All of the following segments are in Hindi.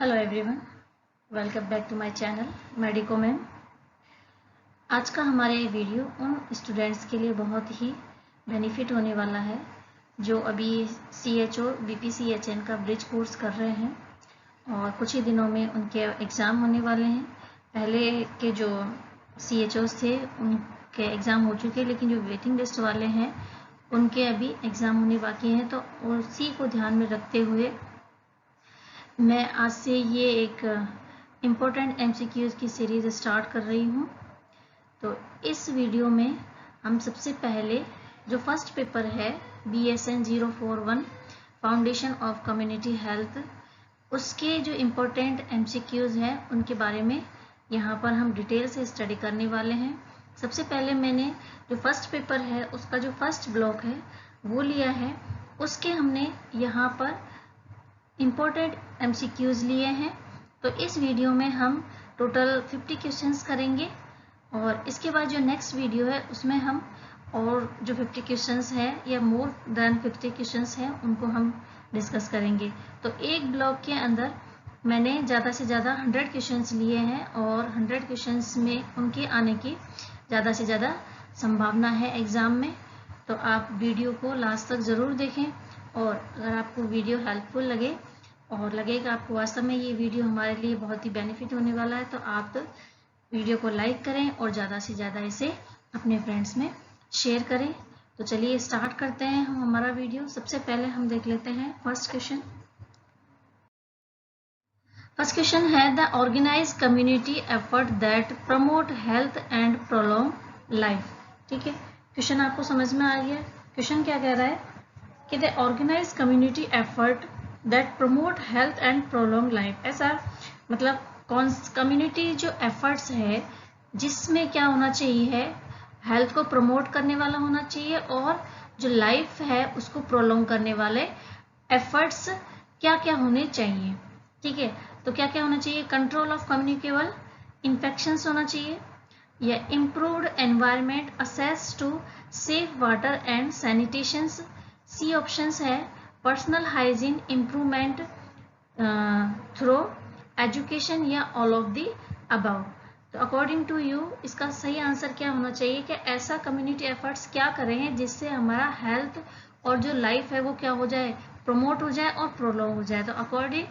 Hello everyone, welcome back to my channel Medico Ma'am. आज का हमारा ये वीडियो उन स्टूडेंट्स के लिए बहुत ही बेनिफिट होने वाला है जो अभी CHO BPCHN का ब्रिज कोर्स कर रहे हैं और कुछ ही दिनों में उनके एग्ज़ाम होने वाले हैं। पहले के जो CHOs थे उनके एग्ज़ाम हो चुके हैं, लेकिन जो वेटिंग लिस्ट वाले हैं उनके अभी एग्ज़ाम होने बाकी हैं। तो उसी को ध्यान में रखते हुए मैं आज से ये एक इम्पोर्टेंट MCQs की सीरीज़ स्टार्ट कर रही हूँ। तो इस वीडियो में हम सबसे पहले जो फर्स्ट पेपर है BSN 041 foundation of community health, उसके जो इम्पोर्टेंट MCQs हैं उनके बारे में यहाँ पर हम डिटेल से स्टडी करने वाले हैं। सबसे पहले मैंने जो फर्स्ट पेपर है उसका जो फर्स्ट ब्लॉक है वो लिया है, उसके हमने यहाँ पर इम्पोर्टेंट MCQs लिए हैं। तो इस वीडियो में हम टोटल 50 क्वेश्चंस करेंगे और इसके बाद जो नेक्स्ट वीडियो है उसमें हम और जो 50 क्वेश्चंस है या मोर देन 50 क्वेश्चंस हैं उनको हम डिस्कस करेंगे। तो एक ब्लॉक के अंदर मैंने ज़्यादा से ज़्यादा 100 क्वेश्चंस लिए हैं और 100 क्वेश्चंस में उनके आने की ज़्यादा से ज़्यादा संभावना है एग्ज़ाम में। तो आप वीडियो को लास्ट तक ज़रूर देखें और अगर आपको वीडियो हेल्पफुल लगे और लगेगा आपको वास्तव में ये वीडियो हमारे लिए बहुत ही बेनिफिट होने वाला है तो आप वीडियो को लाइक करें और ज़्यादा से ज़्यादा इसे अपने फ्रेंड्स में शेयर करें। तो चलिए स्टार्ट करते हैं हम हमारा वीडियो। सबसे पहले हम देख लेते हैं फर्स्ट क्वेश्चन। फर्स्ट क्वेश्चन है the organize community effort that promote health and prolong life. ठीक है, क्वेश्चन आपको समझ में आ गया। क्वेश्चन क्या कह रहा है कि the organize community effort that promote health and prolong life. ऐसा मतलब कौन कम्युनिटी जो एफर्ट्स है जिसमें क्या होना चाहिए, हेल्थ को प्रमोट करने वाला होना चाहिए और जो लाइफ है उसको प्रोलॉन्ग करने वाले एफर्ट्स क्या क्या होने चाहिए। ठीक है, तो क्या क्या होना चाहिए, कंट्रोल ऑफ कम्युनिकेबल इन्फेक्शंस होना चाहिए या improved environment, access to safe water and sanitations. C options है personal hygiene improvement through education या ऑल ऑफ द अबव। तो अकॉर्डिंग टू यू इसका सही आंसर क्या होना चाहिए कि ऐसा कम्युनिटी एफर्ट्स क्या करें जिससे हमारा हेल्थ और जो लाइफ है वो क्या हो जाए, प्रमोट हो जाए और प्रोलॉन्ग हो जाए। तो अकॉर्डिंग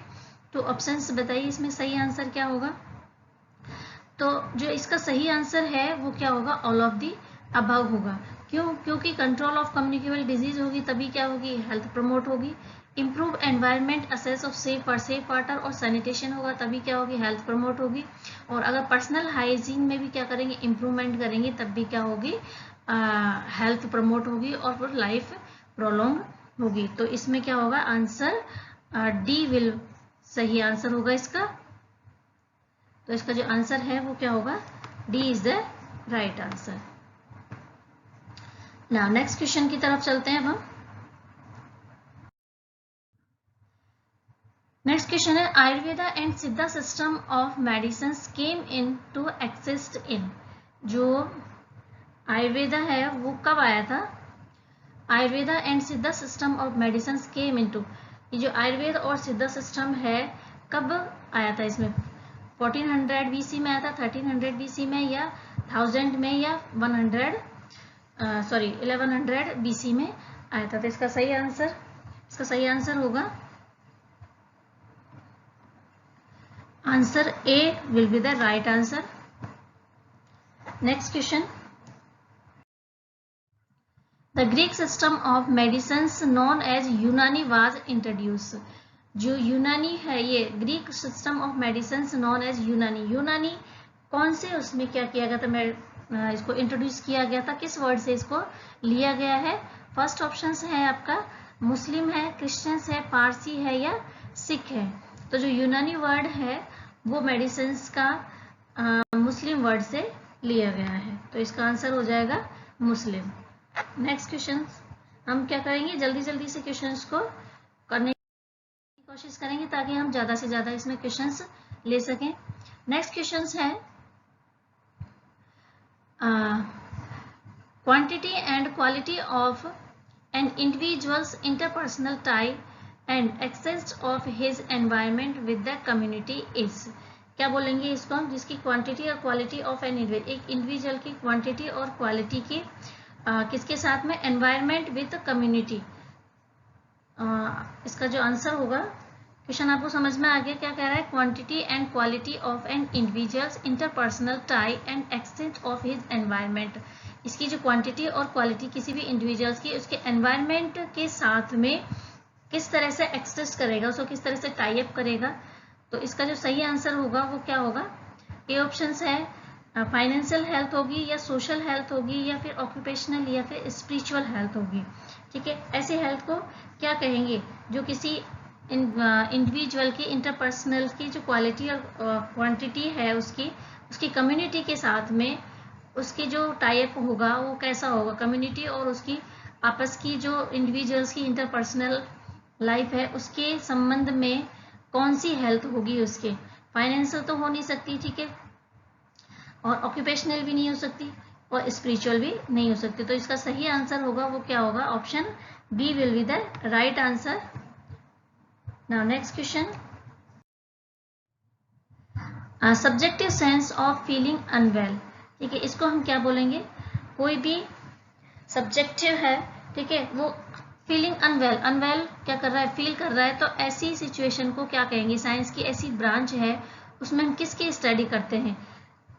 टू ऑप्शंस बताइए इसमें सही आंसर क्या होगा। तो जो इसका सही आंसर है वो क्या होगा, ऑल ऑफ दी अबव होगा। क्यों? क्योंकि कंट्रोल ऑफ कम्युनिकेबल डिजीज होगी तभी क्या होगी, हेल्थ प्रमोट होगी। Improve environment, assess of safe water और सैनिटेशन होगा तभी क्या होगी, हेल्थ प्रमोट होगी। और अगर पर्सनल हाइजीन में भी क्या करेंगे, इम्प्रूवमेंट करेंगे तब भी क्या होगी, हेल्थ प्रमोट होगी और फिर लाइफ प्रोलॉन्ग होगी। तो इसमें क्या होगा, आंसर डी विल सही आंसर होगा इसका। तो इसका जो आंसर है वो क्या होगा, D is the right answer. Now next question की तरफ चलते हैं अब हम। नेक्स्ट क्वेश्चन है Ayurveda and Siddha system of medicine came in to exist in. जो आयुर्वेदा है वो कब आया था, Ayurveda and Siddha system of medicine came in to, ये जो आयुर्वेद और सिद्धा सिस्टम है कब आया था, इसमें 1400 BC में आया था, 1300 BC में या 1000 में या 1100 BC में आया था। तो इसका सही आंसर होगा answer A will be the right answer. Next question, the Greek system of medicine known as Unani was introduce. जो यूनानी है, ये Greek system of medicine known as Unani, Unani कौन से उसमें क्या किया गया था, मैं इसको इंट्रोड्यूस किया गया था, किस वर्ड से इसको लिया गया है। फर्स्ट ऑप्शन है आपका मुस्लिम है, क्रिश्चियंस है, पारसी है या सिख है। तो जो यूनानी वर्ड है वो मेडिसिन का मुस्लिम वर्ड से लिया गया है, तो इसका आंसर हो जाएगा मुस्लिम। नेक्स्ट क्वेश्चन हम क्या करेंगे, जल्दी जल्दी से क्वेश्चंस को करने की कोशिश करेंगे ताकि हम ज्यादा से ज्यादा इसमें क्वेश्चंस ले सकें। नेक्स्ट क्वेश्चंस है quantity and quality of an individuals interpersonal tie and extent of his environment with the community is. क्या बोलेंगे इसको हम? जिसकी क्वांटिटी और क्वालिटी ऑफ एन इंडिविजुअल, एक इंडिविजुअल की क्वांटिटी और क्वालिटी की किसके साथ में? Environment with community. इसका जो आंसर होगा, क्वेश्चन आपको समझ में आ गया क्या कह रहा है? Quantity and quality of an individuals interpersonal tie and extent of his environment. इसकी जो क्वांटिटी और क्वालिटी किसी भी इंडिविजुअल्स की उसके एनवायरमेंट के साथ में किस तरह से एक्सटेंस करेगा, उसको किस तरह से टाई अप करेगा। तो इसका जो सही आंसर होगा वो क्या होगा? ए ऑप्शन है, फाइनेंशियल हेल्थ होगी या सोशल हेल्थ होगी या फिर ऑक्यूपेशनल या फिर स्पिरिचुअल हेल्थ होगी। ठीक है, ऐसी हेल्थ को क्या कहेंगे? जो किसी इंडिविजुअल की इंटरपर्सनल की जो क्वालिटी और क्वांटिटी है उसकी कम्युनिटी के साथ में उसकी जो टाइप होगा वो कैसा होगा? कम्युनिटी और उसकी आपस की जो इंडिविजुअल्स की इंटरपर्सनल लाइफ है उसके संबंध में कौन सी हेल्थ होगी उसके? फाइनेंशियल तो हो नहीं सकती, ठीक है, और ऑक्यूपेशनल भी नहीं हो सकती और स्पिरिचुअल भी नहीं हो सकती। तो इसका सही आंसर होगा वो क्या होगा? Option B will be the right answer. Now next question, subjective sense of feeling unwell. ठीक है, इसको हम क्या बोलेंगे? कोई भी सब्जेक्टिव है, ठीक है, वो फीलिंग अनवेल, अनवेल क्या कर रहा है? फील कर रहा है। तो ऐसी सिचुएशन को क्या कहेंगे? साइंस की ऐसी ब्रांच है उसमें हम किसकी स्टडी करते हैं?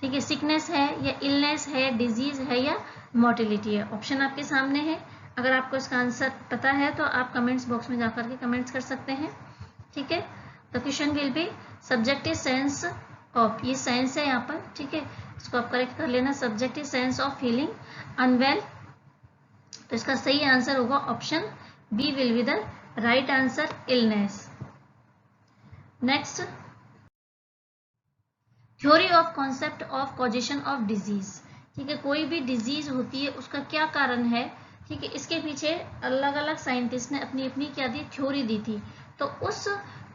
ठीक है, सिकनेस है या इलनेस है, डिजीज है या मोर्टिलिटी है। ऑप्शन आपके सामने है, अगर आपको इसका आंसर पता है तो आप कमेंट्स बॉक्स में जाकर के कमेंट्स कर सकते हैं। ठीक है, तो question will be subjective sense of, ये सेंस है यहाँ पर, ठीक है, इसको आप करेक्ट कर लेना, subjective sense of feeling unwell. तो इसका सही आंसर होगा option B will be the right answer, illness. Next, theory of concept of causation of disease. ठीक है, कोई भी डिजीज होती है उसका क्या कारण है? ठीक है, इसके पीछे अलग अलग साइंटिस्ट ने अपनी अपनी क्या दी? थ्योरी दी थी। तो उस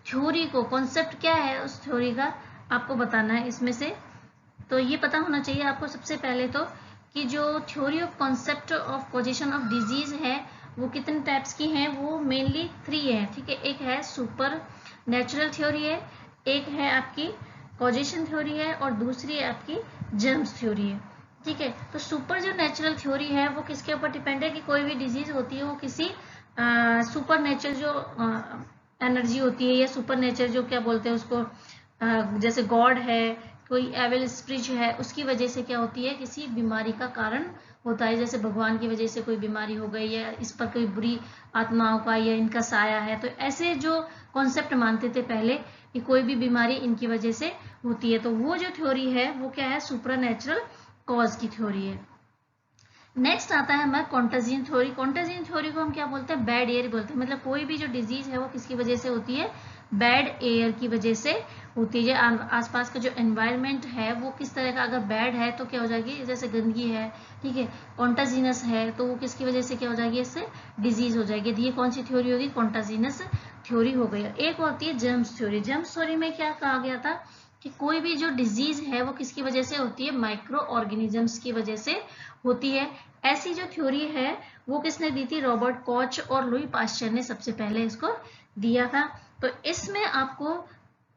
थ्योरी को, कॉन्सेप्ट क्या है उस थ्योरी का, आपको बताना है इसमें से। तो ये पता होना चाहिए आपको सबसे पहले तो कि जो theory of concept of causation of disease है वो कितने टाइप्स की हैं? वो मेनली 3 है। ठीक है, एक है सुपर नेचुरल थ्योरी है, एक है आपकी कॉजेशन थ्योरी है और दूसरी है आपकी जर्म्स थ्योरी है। ठीक है, तो सुपर जो नेचुरल थ्योरी है वो किसके ऊपर डिपेंड है? कि कोई भी डिजीज होती है वो किसी सुपर नेचर जो एनर्जी होती है या सुपर नेचर जो क्या बोलते हैं उसको, जैसे गॉड है, कोई एविल स्पिरिट है, उसकी वजह से क्या होती है? किसी बीमारी का कारण होता है। जैसे भगवान की वजह से कोई बीमारी हो गई या इस पर कोई बुरी आत्माओं का या इनका साया है। तो ऐसे जो कॉन्सेप्ट मानते थे पहले कि कोई भी बीमारी इनकी वजह से होती है, तो वो जो थ्योरी है वो क्या है? सुपरनैचुरल कॉज की थ्योरी है। नेक्स्ट आता है हमारा कॉन्टाजियन थ्योरी। कॉन्टाजियन थ्योरी को हम क्या बोलते हैं? बैड एयर बोलते हैं। मतलब कोई भी जो डिजीज है वो किसकी वजह से होती है? बैड एयर की वजह से होती है। आसपास का जो एनवायरनमेंट है वो किस तरह का, अगर बैड है तो क्या हो जाएगी? जैसे गंदगी है, ठीक है, कॉन्टाजिनस है, तो वो किसकी वजह से क्या हो जाएगी? इससे डिजीज हो जाएगी। ये कौन सी थ्योरी होगी? कॉन्टाजिनस थ्योरी हो गई। एक होती है जर्म्स थ्योरी। जर्म्स थ्योरी में क्या कहा गया था कि कोई भी जो डिजीज है वो किसकी वजह से होती है? माइक्रो ऑर्गेनिजम्स की वजह से होती है। ऐसी जो थ्योरी है वो किसने दी थी? रॉबर्ट कॉच और लुई पास्चर ने सबसे पहले इसको दिया था। तो इसमें आपको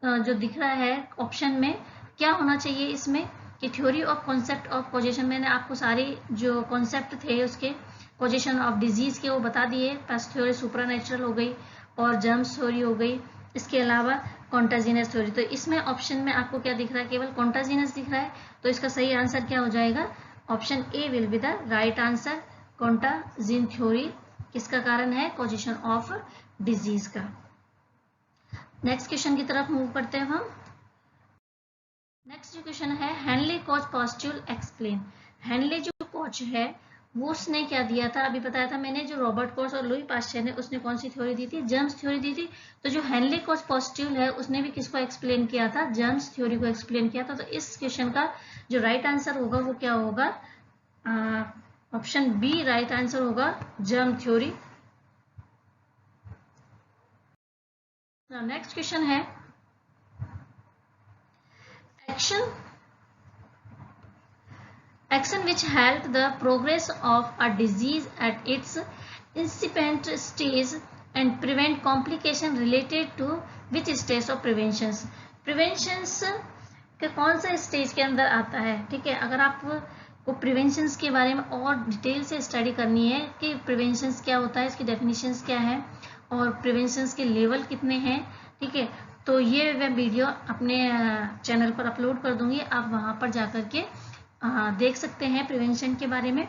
जो दिख रहा है ऑप्शन में क्या होना चाहिए इसमें कि theory of concept of causation. मैंने आपको सारे जो कॉन्सेप्ट थे उसके कॉजेशन ऑफ डिजीज के वो बता दिए। फर्स्ट थ्योरी सुपरनैचुरल हो गई और जर्म्स थ्योरी हो गई, इसके अलावा कॉन्टाजिनस थ्योरी। तो इसमें ऑप्शन में आपको क्या दिख रहा है? केवल कॉन्टाजिनस दिख रहा है। तो इसका सही आंसर क्या हो जाएगा? Option A will be the right answer, contagion theory किसका कारण है? कॉजेशन ऑफ डिजीज का। नेक्स्ट क्वेश्चन की तरफ मूव करते हैं हम। नेक्स्ट जो क्वेश्चन है, हेनली कॉच पॉस्ट्यूल एक्सप्लेन। हेनली जो कॉच है वो उसने क्या दिया था? अभी बताया था मैंने, जो रॉबर्ट कॉच और लुई पास्चर ने, उसने कौन सी थ्योरी दी थी? जर्म्स थ्योरी दी थी। तो जो हेनली कॉच पॉस्ट्यूल है उसने भी किसको एक्सप्लेन किया था? जर्म्स थ्योरी को एक्सप्लेन किया था। तो इस क्वेश्चन का जो राइट आंसर होगा वो क्या होगा? ऑप्शन बी राइट आंसर होगा, जर्म थ्योरी। नेक्स्ट क्वेश्चन है, action which helped the progress of a disease at its incipient stage and prevent complication related to which stage of preventions. Preventions के कौन सा स्टेज के अंदर आता है, ठीक है। अगर आपको प्रिवेंशंस के बारे में और डिटेल से स्टडी करनी है कि प्रिवेंशंस क्या होता है, इसकी डेफिनेशंस क्या है और प्रिवेंशंस के लेवल कितने हैं, ठीक है, तो ये मैं वीडियो अपने चैनल पर अपलोड कर दूंगी, आप वहां पर जाकर के देख सकते हैं प्रिवेंशन के बारे में।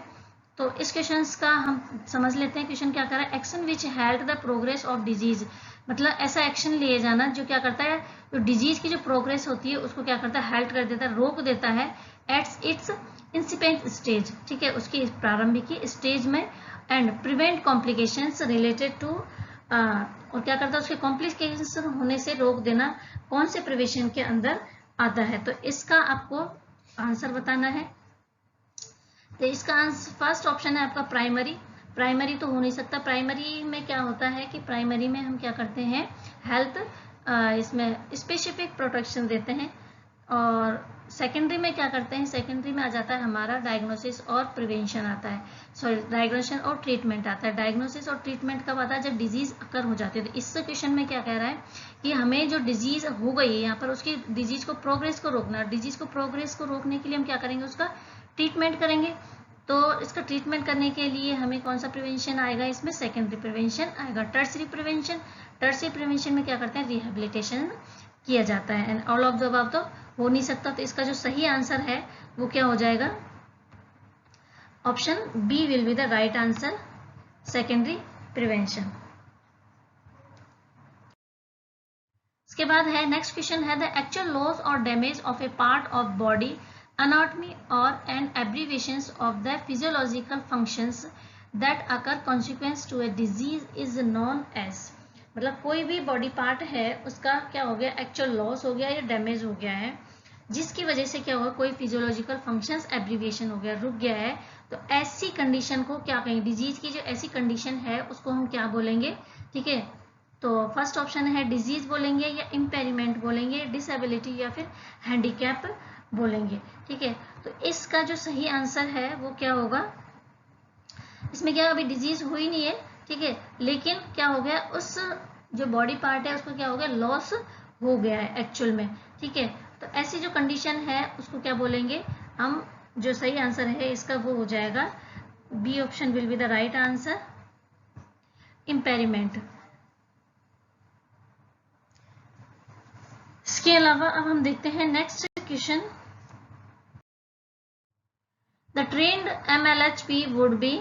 तो इस क्वेश्चन का हम समझ लेते हैं। क्वेश्चन क्या कर रहा है, action which help the progress of disease, मतलब ऐसा एक्शन लिए जाना जो क्या करता है, जो डिजीज की जो प्रोग्रेस होती है उसको क्या करता है, हेल्प कर देता है, रोक देता है एट इट्स इंसिपेंट स्टेज, ठीक है, उसकी प्रारंभिक स्टेज में, and prevent complications related to, और क्या करता है, उसके कॉम्प्लिकेशंस होने से रोक देना कौन से प्रिवेंशन के अंदर आता है। तो इसका आपको आंसर बताना है। तो इसका आंसर फर्स्ट ऑप्शन है आपका प्राइमरी। प्राइमरी तो हो नहीं सकता। प्राइमरी में क्या होता है कि प्राइमरी में हम क्या करते हैं, हेल्थ इसमें स्पेसिफिक प्रोटेक्शन देते हैं। और सेकेंडरी में क्या करते हैं, सेकेंडरी में आ जाता है हमारा डायग्नोसिस और प्रिवेंशन आता है, सॉरी डायग्नोसिस और ट्रीटमेंट आता है। डायग्नोसिस और ट्रीटमेंट कब आता है, जब डिजीज अकर हो जाती है। तो इस क्वेश्चन में क्या कह रहा है कि हमें जो डिजीज हो गई है यहाँ पर उसकी डिजीज को प्रोग्रेस को रोकना, डिजीज को प्रोग्रेस को रोकने के लिए हम क्या करेंगे, उसका ट्रीटमेंट करेंगे। तो इसका ट्रीटमेंट करने के लिए हमें कौन सा प्रिवेंशन आएगा, इसमें सेकेंडरी प्रिवेंशन आएगा। टर्सरी प्रिवेंशन, टर्सरी प्रिवेंशन में क्या करते हैं, रिहेबिलिटेशन किया जाता है। And all of the above तो हो नहीं सकता। तो इसका जो सही आंसर है वो क्या हो जाएगा, option B will be the right answer, secondary prevention. इसके बाद है नेक्स्ट क्वेश्चन है, द एक्चुअल लॉस और damage of a part of body anatomy or an abbreviations of the physiological functions that occur consequence to a disease is known as, मतलब कोई भी बॉडी पार्ट है उसका क्या हो गया, एक्चुअल लॉस हो गया या डैमेज हो गया है, जिसकी वजह से क्या होगा, कोई फिजियोलॉजिकल फंक्शंस एब्रीविएशन हो गया, रुक गया है, तो ऐसी कंडीशन को क्या कहेंगे, डिजीज की जो ऐसी कंडीशन है उसको हम क्या बोलेंगे, ठीक है। तो फर्स्ट ऑप्शन है डिजीज बोलेंगे या इम्पेयरमेंट बोलेंगे, डिसेबिलिटी या फिर हैंडीकैप बोलेंगे, ठीक है। तो इसका जो सही आंसर है वो क्या होगा, इसमें क्या अभी डिजीज हुई नहीं है, ठीक है, लेकिन क्या हो गया, उस जो बॉडी पार्ट है उसको क्या हो गया, लॉस हो गया है एक्चुअल में, ठीक है। तो ऐसी जो कंडीशन है उसको क्या बोलेंगे हम, जो सही आंसर है इसका वो हो जाएगा B option will be the right answer, impairment. इसके अलावा अब हम देखते हैं next question, the trend MLHB would be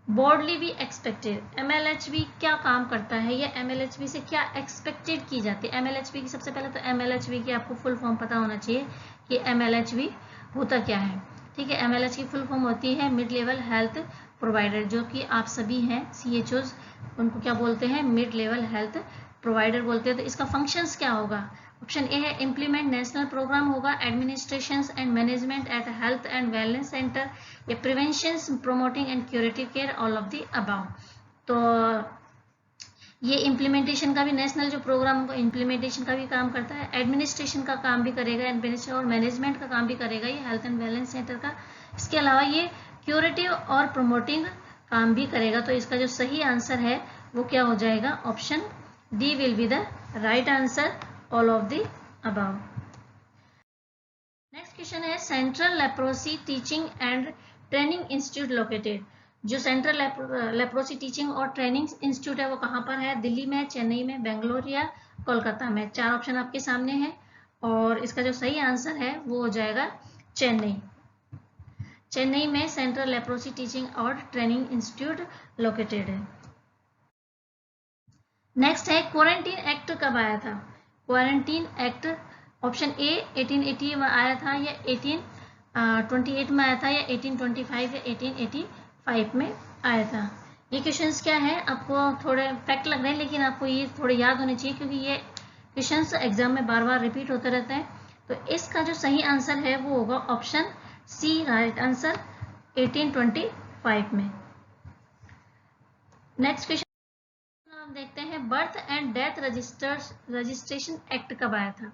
broadly be expected. MLHB क्या काम करता है या MLHB से क्या एक्सपेक्टेड की जाती है। MLHB की सबसे पहले तो MLHB की आपको फुल फॉर्म पता होना चाहिए कि MLHB होता क्या है, ठीक है। MLH की फुल फॉर्म होती है मिड लेवल हेल्थ प्रोवाइडर, जो कि आप सभी हैं CHOs, उनको क्या बोलते हैं, मिड लेवल हेल्थ प्रोवाइडर बोलते हैं। तो इसका फंक्शंस क्या होगा, ऑप्शन ए है इम्प्लीमेंट नेशनल प्रोग्राम होगा, administration and management at health and wellness centre, या prevention promoting and curative care, all of the above. तो ये इम्प्लीमेंटेशन का भी, नेशनल जो प्रोग्राम को इम्प्लीमेंटेशन का भी काम करता है, एडमिनिस्ट्रेशन का काम भी करेगा, एडमिनिस्ट्रेशन और मैनेजमेंट का काम भी करेगा ये हेल्थ एंड वेलनेस सेंटर का। इसके अलावा ये क्यूरेटिव और प्रोमोटिंग काम भी करेगा। तो इसका जो सही आंसर है वो क्या हो जाएगा, option D will be the right answer, all of the above. Next question है, central leprosy teaching and training institute located. जो सेंट्रल लेप्रोसी टीचिंग और ट्रेनिंग इंस्टीट्यूट है वो कहाँ पर है, दिल्ली में, चेन्नई में, बेंगलोर या कोलकाता में। चार ऑप्शन आपके सामने हैं और इसका जो सही आंसर है वो हो जाएगा चेन्नई। चेन्नई में सेंट्रल लेप्रोसी टीचिंग और ट्रेनिंग इंस्टीट्यूट लोकेटेड है। नेक्स्ट है, क्वारंटीन एक्ट कब आया था। क्वारंटीन एक्ट ऑप्शन ए 1880 में आया था या 1828 में आया था या 1825 या 1885 में आया था। ये क्वेश्चंस क्या है, आपको थोड़े फैक्ट लग रहे हैं लेकिन आपको ये थोड़े याद होने चाहिए क्योंकि ये क्वेश्चंस एग्जाम में बार बार रिपीट होते रहते हैं। तो इसका जो सही आंसर है वो होगा ऑप्शन सी, राइट आंसर, 1825 में। नेक्स्ट क्वेश्चन हम देखते हैं, birth and death registration act कब आया था।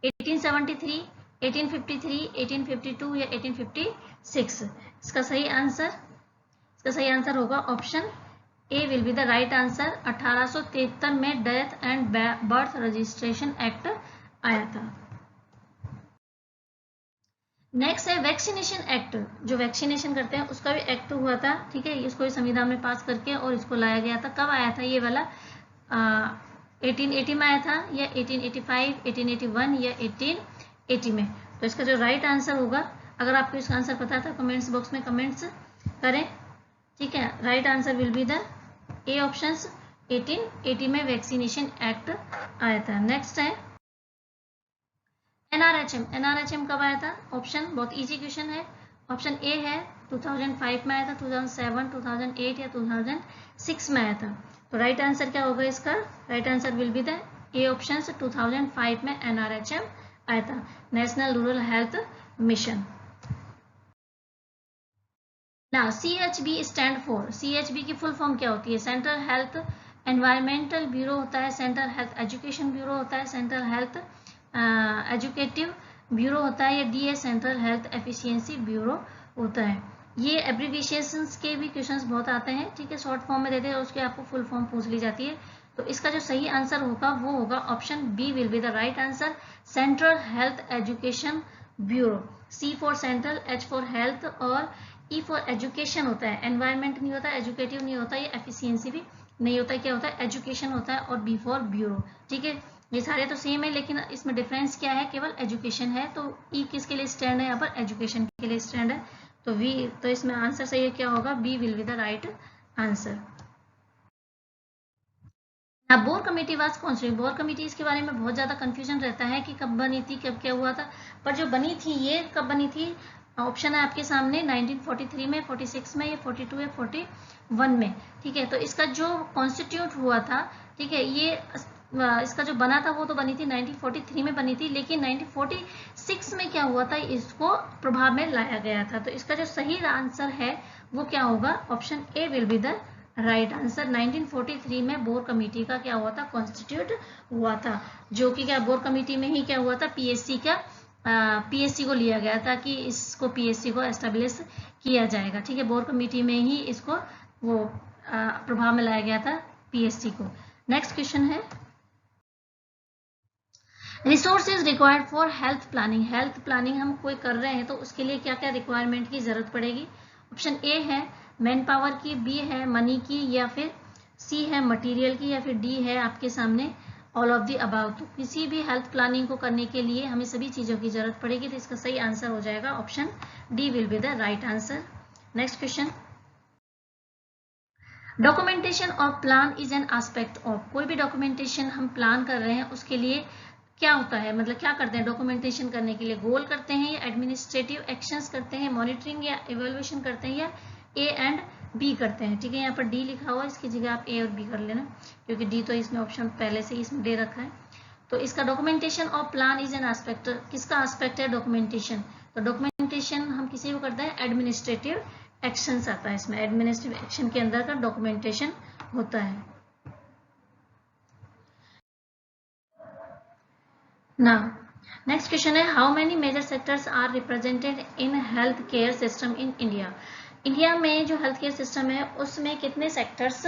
1873, 1853, 1852 या 1856। इसका सही आंसर होगा option A will be the right answer. 1873 में death and birth registration act आया था। नेक्स्ट है वैक्सीनेशन एक्ट। जो वैक्सीनेशन करते हैं उसका भी एक्ट हुआ था, ठीक है, इसको भी संविधान में पास करके और इसको लाया गया था। कब आया था ये वाला? 1880 में आया था, या 1885, 1881 या 1880 में? तो इसका जो राइट आंसर होगा, अगर आपको इसका आंसर पता था कमेंट्स बॉक्स में कमेंट्स करें, ठीक है। Right answer will be the A options. 1880 में वैक्सीनेशन एक्ट आया था। नेक्स्ट है एनआरएचएम। एनआरएचएम कब आया था? ऑप्शन बहुत इजी क्वेश्चन है। ऑप्शन ए है 2005 में आया था, 2007, 2008 या 2006 में आया था। तो राइट आंसर क्या होगा इसका? Right answer will be the A option. 2005 में एनआरएचएम आया था, नेशनल रूरल हेल्थ मिशन। ना CHB स्टैंड फॉर, CHB की फुल फॉर्म क्या होती है? सेंट्रल हेल्थ एनवायरमेंटल ब्यूरो होता है, सेंट्रल हेल्थ एजुकेशन ब्यूरो होता है, सेंट्रल हेल्थ एजुकेटिव ब्यूरो होता है, या डी है सेंट्रल हेल्थ एफिशिएंसी ब्यूरो होता है। ये एब्रीविएशंस के भी क्वेश्चंस बहुत आते हैं, ठीक है, शॉर्ट फॉर्म में देते हैं, उसके आपको फुल फॉर्म पूछ ली जाती है। तो इसका जो सही आंसर होगा वो होगा option B will be the right answer, central health education bureau. C for central, H for health और ई फॉर एजुकेशन होता है। एनवायरमेंट नहीं होता, एजुकेटिव नहीं होता, ये एफिशिएंसी भी नहीं होता, क्या होता है? एजुकेशन होता है। और बी फॉर ब्यूरो, ठीक है। ये सारे तो सेम है, लेकिन इसमें डिफरेंस क्या है? केवल एजुकेशन है। तो ई किसके लिए स्टैंड है? यहाँ पर एजुकेशन के लिए स्टैंड है। तो वी, तो इसमें आंसर सही है, क्या होगा? B will be the right answer. अब Bhore committee was constitute. Bhore committee, इसके बारे में बहुत ज्यादा कंफ्यूजन रहता है कि कब बनी थी, कब क्या हुआ था। पर जो बनी थी, ये कब बनी थी? ऑप्शन है आपके सामने, 1943 में, 46 में, या 42 या 41 में, ठीक है। तो इसका जो कॉन्स्टिट्यूट हुआ था, ठीक है, ये इसका जो बना था वो तो बनी थी 1943 में बनी थी, लेकिन 1946 में क्या हुआ था? इसको प्रभाव में लाया गया था। तो इसका जो सही आंसर है वो क्या होगा? Option A will be the right answer. 1943 में बोर कमेटी का क्या हुआ था? कॉन्स्टिट्यूट हुआ था, जो कि क्या बोर कमेटी में ही क्या हुआ था? पीएससी को लिया गया था कि इसको पीएससी को एस्टेब्लिश किया जाएगा, ठीक है। बोर कमेटी में ही इसको वो प्रभाव में लाया गया था, पीएससी को। नेक्स्ट क्वेश्चन है resources required for health planning. Health planning हम कोई कर रहे हैं तो उसके लिए क्या क्या रिक्वायरमेंट की जरूरत पड़ेगी? ऑप्शन ए है मैन पावर की, बी है मनी की, या फिर सी है मटेरियल की, या फिर डी है आपके सामने ऑल ऑफ दी अबाउ। तो किसी भी हेल्थ प्लानिंग को करने के लिए हमें सभी चीजों की जरूरत पड़ेगी। तो इसका सही आंसर हो जाएगा option D will be the right answer. Next question, documentation of plan is an aspect of. कोई भी डॉक्यूमेंटेशन हम प्लान कर रहे हैं उसके लिए क्या होता है, मतलब क्या करते हैं डॉक्यूमेंटेशन करने के लिए? गोल करते हैं, या एडमिनिस्ट्रेटिव एक्शंस करते हैं, मॉनिटरिंग या इवेल्युएशन करते हैं, या ए एंड बी करते हैं, ठीक है। यहाँ पर डी लिखा हुआ है, इसकी जगह आप ए और बी कर लेना, क्योंकि डी तो इसमें ऑप्शन पहले से इसमें दे रखा है। तो इसका documentation of plan is an aspect, किसका एस्पेक्ट है? डॉक्यूमेंटेशन। तो डॉक्यूमेंटेशन हम किसी को करते हैं? एडमिनिस्ट्रेटिव एक्शंस आता है इसमें, एडमिनिस्ट्रेटिव एक्शन के अंदर का डॉक्यूमेंटेशन होता है। Now, next question है how many major sectors are represented in health care system in India? India में जो हेल्थ केयर सिस्टम है उसमें कितने सेक्टर्स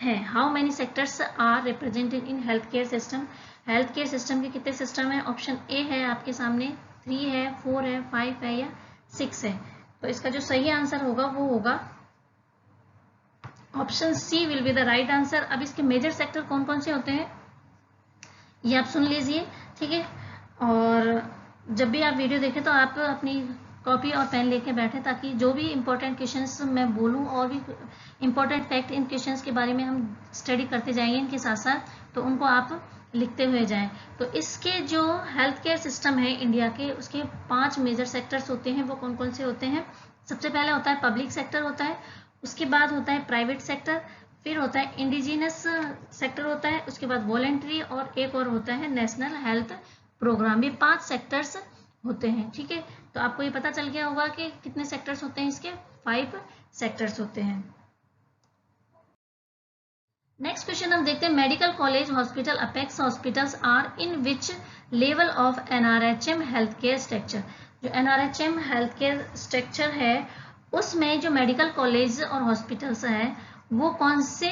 हैं? How many sectors are represented in health care system? Health care system के कितने सिस्टम है? ऑप्शन ए है आपके सामने 3 है, 4 है, 5 है, या 6 है। तो इसका जो सही आंसर होगा वो होगा option C will be the right answer. अब इसके मेजर सेक्टर कौन कौन से होते हैं ये आप सुन लीजिए, ठीक है। और जब भी आप वीडियो देखें तो आप अपनी कॉपी और पेन लेके बैठे, ताकि जो भी इंपॉर्टेंट क्वेश्चंस मैं बोलूं और भी इंपॉर्टेंट फैक्ट इन क्वेश्चंस के बारे में हम स्टडी करते जाएंगे इनके साथ साथ, तो उनको आप लिखते हुए जाएं। तो इसके जो हेल्थ केयर सिस्टम है इंडिया के, उसके 5 मेजर सेक्टर्स होते हैं। वो कौन कौन से होते हैं? सबसे पहले होता है पब्लिक सेक्टर होता है, उसके बाद होता है प्राइवेट सेक्टर, फिर होता है इंडिजिनस सेक्टर होता है, उसके बाद वॉलेंट्री, और एक और होता है नेशनल हेल्थ प्रोग्राम। ये 5 सेक्टर्स होते हैं, ठीक है। तो आपको ये पता चल गया होगा कि कितने सेक्टर्स होते हैं इसके? 5 सेक्टर्स होते हैं। नेक्स्ट क्वेश्चन हम देखते हैं medical college hospital apex hospitals are in which level of NRHM health care structure. जो एनआरएचएम हेल्थ केयर स्ट्रक्चर है उसमें जो मेडिकल कॉलेज और हॉस्पिटल्स हैं वो कौन से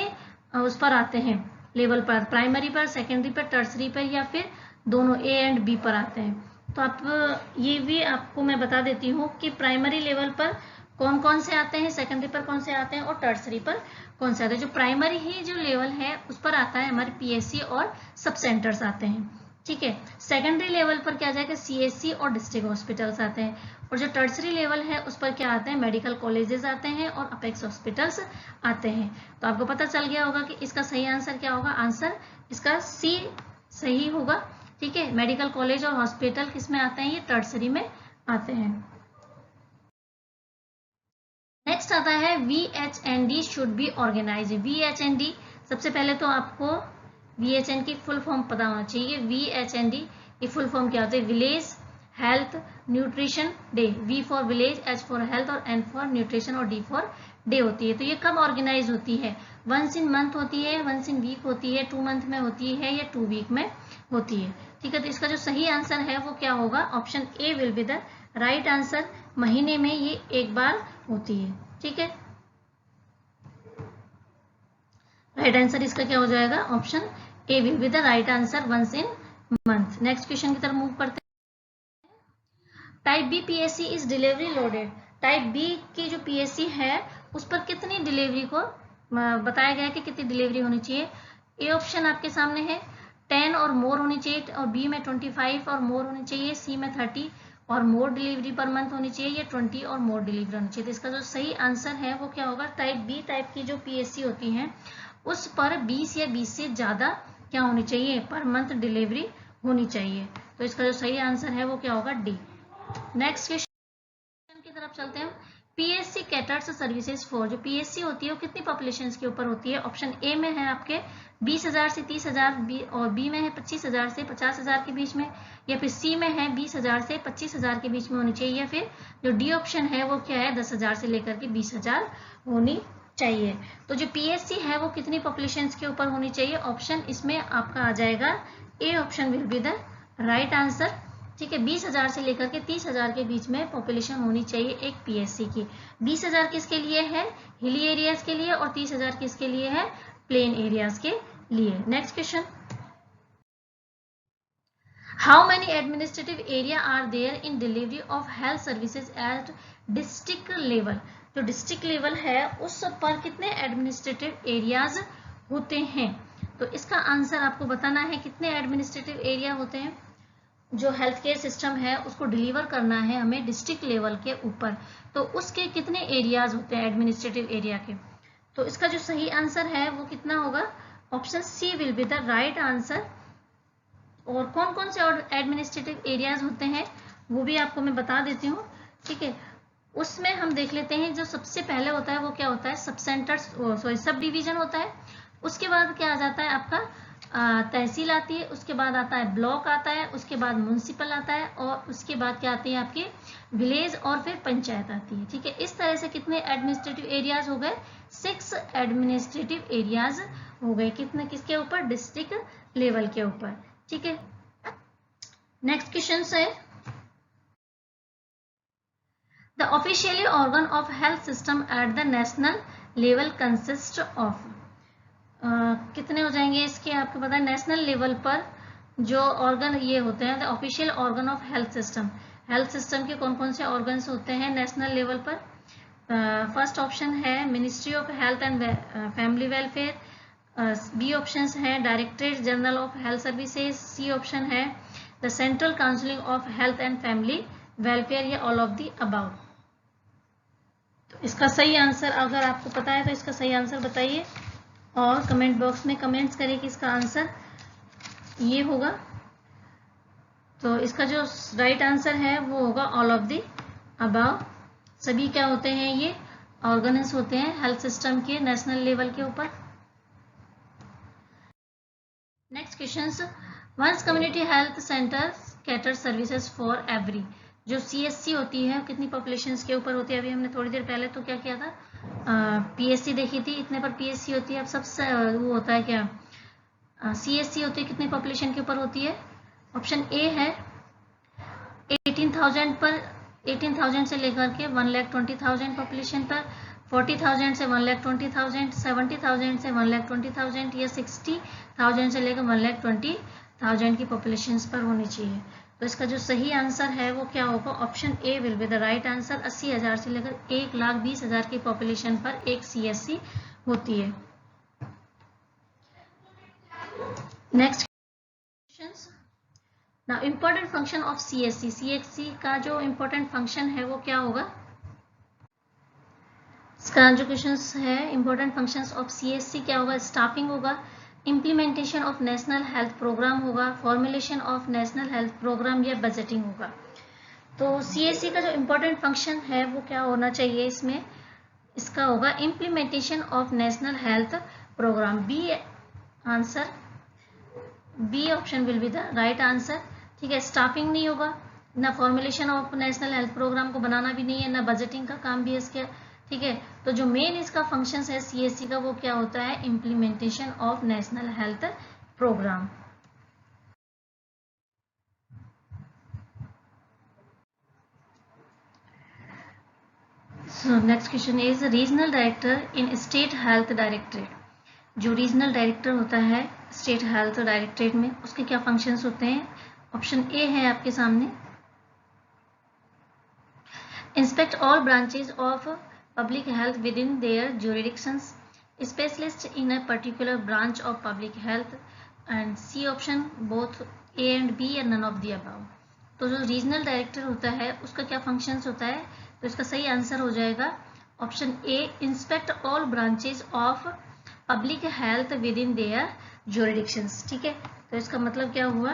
उस पर आते हैं लेवल पर, प्राइमरी पर, सेकेंडरी पर, टर्सरी पर, या फिर दोनों ए एंड बी पर आते हैं। तो आप ये भी आपको मैं बता देती हूँ कि प्राइमरी लेवल पर कौन कौन से आते हैं, सेकेंडरी पर कौन से आते हैं और टर्सरी पर कौन से आते हैं। जो प्राइमरी ही जो लेवल है उस पर आता है हमारे पीएससी और सब सेंटर्स आते हैं, ठीक है। सेकेंडरी लेवल पर क्या आ जाएगा, सीएससी और डिस्ट्रिक्ट हॉस्पिटल्स आते हैं। और जो टर्सरी लेवल है उस पर क्या आते हैं, मेडिकल कॉलेजेस आते हैं और अपेक्स हॉस्पिटल्स आते हैं। तो आपको पता चल गया होगा कि इसका सही आंसर क्या होगा, आंसर इसका सी सही होगा, ठीक है। मेडिकल कॉलेज और हॉस्पिटल किस में आते हैं, ये टर्सरी में आते हैं। नेक्स्ट आता है VHND should be organise. VHND सबसे पहले तो आपको VHN की फुल फॉर्म पता होना चाहिए। VHND की फुल फॉर्म क्या होती है, village health nutrition day. V for village, H for health और N फॉर न्यूट्रिशन और D फॉर डे होती है। तो ये कब ऑर्गेनाइज होती है, वंस इन मंथ होती है, वंस इन वीक होती है, 2 मंथ में होती है या 2 वीक में होती है, ठीक है। तो इसका जो सही आंसर है वो क्या होगा, option A will be the right answer. महीने में ये एक बार होती है, ठीक है। राइट आंसर इसका क्या हो जाएगा, option A will be the right answer, once in month. Next question की तरफ मूव करते हैं। Type B PSC is delivery loaded. Type B की जो पीएससी है उस पर कितनी डिलीवरी को बताया गया है कि कितनी डिलीवरी होनी चाहिए। ए ऑप्शन आपके सामने है 10 और मोर होनी चाहिए, और बी में 25 और मोर होनी चाहिए, सी में 30 और मोर डिलीवरी पर मंथ होनी चाहिए, या 20 और मोर डिलीवरी होनी चाहिए। तो इसका जो सही आंसर है वो क्या होगा, टाइप बी टाइप की जो पीएससी होती है उस पर 20 या 20 से ज्यादा क्या होनी चाहिए, पर मंथ डिलीवरी होनी चाहिए। तो इसका जो सही आंसर है वो क्या होगा, डी। नेक्स्ट क्वेश्चन की तरफ चलते हैं। पीएससी कैटर्स सर्विसेज फॉर, जो पीएससी होती है वो कितनी पॉपुलेशन के ऊपर होती है। ऑप्शन ए में है आपके 20,000 से 30,000, और बी में है 25,000 से 50,000 के बीच में, या फिर सी में है 20,000 से 25,000 के बीच में होनी चाहिए, या फिर जो डी ऑप्शन है वो क्या है 10,000 से लेकर के 20,000 होनी चाहिए। तो जो पीएससी है वो कितनी पॉपुलेशन के ऊपर होनी चाहिए, ऑप्शन इसमें आपका आ जाएगा A option will be the right answer, ठीक है। 20,000 से लेकर के 30,000 के बीच में पॉपुलेशन होनी चाहिए एक पीएससी की। 20,000 किसके लिए है, हिली एरियाज के लिए, और 30,000 किसके लिए है, प्लेन एरियाज के लिए। Next question, how many administrative area are there in delivery of health services at district level. जो डिस्ट्रिक्ट लेवल है उस पर कितने एडमिनिस्ट्रेटिव एरियाज होते हैं। तो इसका आंसर आपको बताना है, कितने एडमिनिस्ट्रेटिव एरिया होते हैं जो हेल्थ केयर सिस्टम है उसको डिलीवर करना है हमें डिस्ट्रिक्ट लेवल के ऊपर, तो उसके कितने एरियाज होते हैं एडमिनिस्ट्रेटिव एरिया के। तो इसका जो सही आंसर है वो कितना होगा, option C will be the right answer. और कौन कौन से एडमिनिस्ट्रेटिव एरियाज होते हैं वो भी आपको मैं बता देती हूँ, ठीक है। उसमें हम देख लेते हैं, जो सबसे पहले होता है वो क्या होता है, sub centre, sorry sub division होता है। उसके बाद क्या आ जाता है आपका तहसील आती है, उसके बाद आता है ब्लॉक आता है, उसके बाद म्युनिसिपल आता है, और उसके बाद क्या आती है आपकी विलेज, और फिर पंचायत आती है, ठीक है। इस तरह से कितने एडमिनिस्ट्रेटिव एरियाज हो गए, 6 एडमिनिस्ट्रेटिव एरियाज हो गए, कितने किसके ऊपर, डिस्ट्रिक्ट लेवल के ऊपर, ठीक है। नेक्स्ट क्वेश्चन है, the officially organ of health system at the national level consist of. कितने हो जाएंगे इसके, आपको पता है नेशनल लेवल पर जो ऑर्गन ये होते हैं, the official organ of health system. Health system के कौन कौन से ऑर्गन्स होते हैं नेशनल लेवल पर। फर्स्ट ऑप्शन है ministry of health and family welfare, B option है directorate general of health services, C option है the central counselling of health and family welfare, या ऑल ऑफ दी अबाउ। तो इसका सही आंसर अगर आपको पता है तो इसका सही आंसर बताइए, और कमेंट बॉक्स में कमेंट्स करें कि इसका आंसर ये होगा। तो इसका जो राइट आंसर है वो होगा ऑल ऑफ दी अबाव। सभी क्या होते हैं, ये ऑर्गन्स होते हैं हेल्थ सिस्टम के नेशनल लेवल के ऊपर। Next questions, once community health centre cater services for every. जो सीएससी होती है कितनी पॉपुलेशन के ऊपर होती है। अभी हमने थोड़ी देर पहले तो क्या किया था, पीएससी देखी थी, इतने पर पीएससी होती है। अब सबसे वो होता है क्या, सीएससी होती है कितने पॉपुलेशन के ऊपर होती है। ऑप्शन ए है 18,000 पर, 18,000 से लेकर के 1,20,000 पॉपुलेशन पर, 40,000 से 1,20,000, 70,000 से 1,20,000 या 60,000 से लेकर 1,20,000 की पॉपुलेशन पर होनी चाहिए। तो इसका जो सही आंसर है वो क्या होगा, option A will be the right answer. 80,000 से लेकर 1,20,000 की पॉपुलेशन पर एक CSC होती है। Next question. Now important function of CSC। CSC का जो इंपॉर्टेंट फंक्शन है वो क्या होगा, इसका जो क्वेश्चन है इंपॉर्टेंट फंक्शंस ऑफ CSC क्या होगा, स्टाफिंग होगा, implementation of national health programme होगा, formulation of national health programme या बजटिंग होगा। तो CSC का जो इंपॉर्टेंट फंक्शन है वो क्या होना चाहिए इसमें, इसका होगा implementation of national health programme. B answer, B option will be the right answer. ठीक है, स्टाफिंग नहीं होगा, ना formulation of national health programme को बनाना भी नहीं है, ना बजटिंग का काम भी है इसके। ठीक है, तो जो मेन इसका फंक्शन है CSC का वो क्या होता है, implementation of national health programme. So next question is regional director in state health directorate. जो रीजनल डायरेक्टर होता है स्टेट हेल्थ डायरेक्टरेट में, उसके क्या फंक्शंस होते हैं। ऑप्शन ए है आपके सामने, inspect all branches of public health within their jurisdictions, specialist in a particular branch of public health, and C option both A and B and none of the above। तो जो रीजनल डायरेक्टर होता है उसका क्या फंक्शंस होता है, तो इसका सही आंसर हो जाएगा option A, inspect all branches of public health within their jurisdictions. ठीक है, तो इसका मतलब क्या हुआ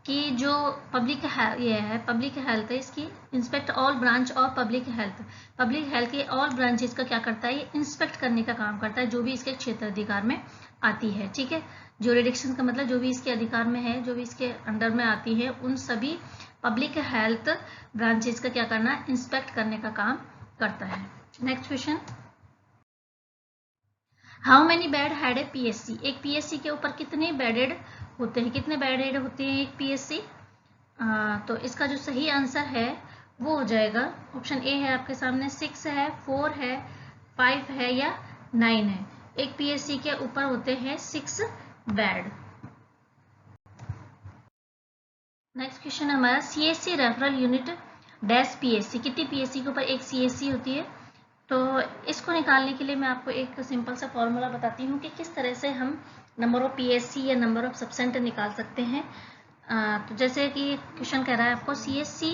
कि जो पब्लिक ये है पब्लिक हेल्थ है, इसकी inspect all branch of public health के ऑल ब्रांचेस का क्या करता है, ये इंस्पेक्ट करने का काम करता है जो भी इसके क्षेत्र अधिकार में आती है। ठीक है, ज्यूरिडिक्शन का मतलब जो भी इसके अधिकार में है, जो भी इसके अंडर में आती है, उन सभी पब्लिक हेल्थ ब्रांचेस का क्या करना है, इंस्पेक्ट करने का काम करता है। Next question, how many bed had a PSC। एक PSC के ऊपर कितने बेडेड होते हैं, कितने बेडेड होते हैं एक PSC। तो इसका जो सही आंसर है वो हो जाएगा ऑप्शन ए है आपके सामने, 6 है, 4 है, 5 है या 9 है। एक PSC के ऊपर होते हैं 6 बेड। नेक्स्ट क्वेश्चन हमारा, CSC referral unit dash PSC। कितनी PSC के ऊपर एक CSC होती है। तो इसको निकालने के लिए मैं आपको एक सिंपल सा फॉर्मूला बताती हूँ कि किस तरह से हम नंबर ऑफ PSC या नंबर ऑफ सब सेंटर निकाल सकते हैं। तो जैसे कि क्वेश्चन कह रहा है आपको CSC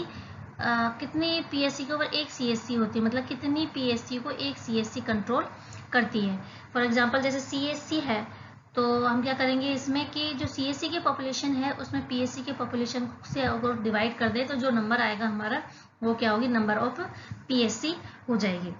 कितनी PSC के ऊपर एक CSC होती है, मतलब कितनी PSC को एक CSC कंट्रोल करती है। फॉर एग्जांपल जैसे CSC है तो हम क्या करेंगे इसमें कि जो CSC की पॉपुलेशन है उसमें PSC के पॉपुलेशन से अगर डिवाइड कर दे तो जो नंबर आएगा हमारा वो क्या होगी, नंबर ऑफ PSC हो जाएगी।